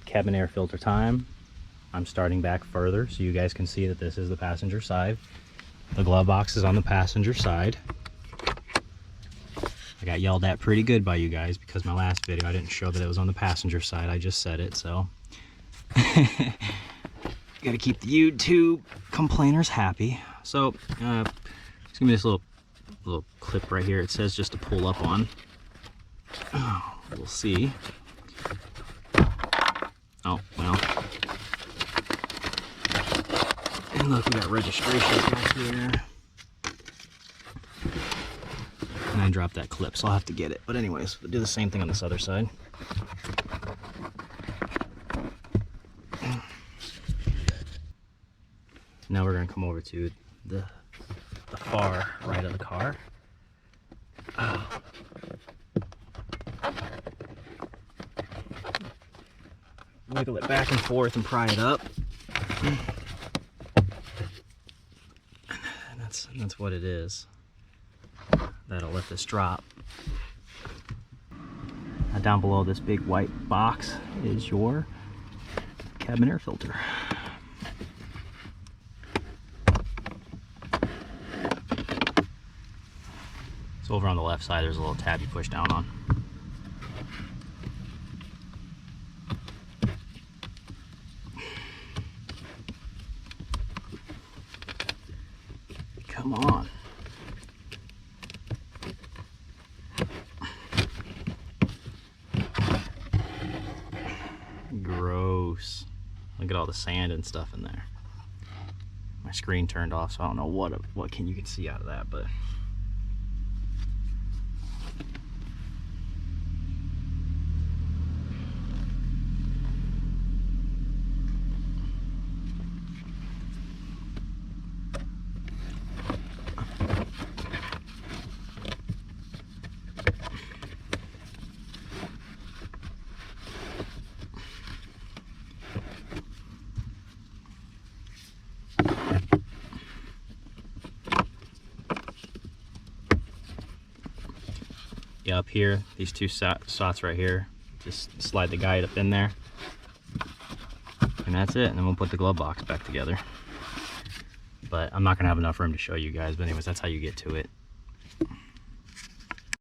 cabin air filter time. I'm starting back further so you guys can see that this is the passenger side. The glove box is on the passenger side. I got yelled at pretty good by you guys because my last video I didn't show that it was on the passenger side. I just said it, so gotta keep the YouTube complainers happy. So just give me this little clip right here. It says just to pull up on. Oh, we'll see. Oh well. And look, we got registrations back here. And I dropped that clip, so I'll have to get it. But anyways, we'll do the same thing on this other side. Now we're gonna come over to the far right of the car. Oh. Wiggle it back and forth and pry it up. And that's what it is. That'll let this drop. Now down below this big white box is your cabin air filter. So over on the left side there's a little tab you push down on. Come on. Gross. Look at all the sand and stuff in there. My screen turned off, so I don't know what you can see out of that, but yeah, up here, these two slots right here, just slide the guide up in there, and that's it. And then we'll put the glove box back together. But I'm not gonna have enough room to show you guys, but anyways, that's how you get to it.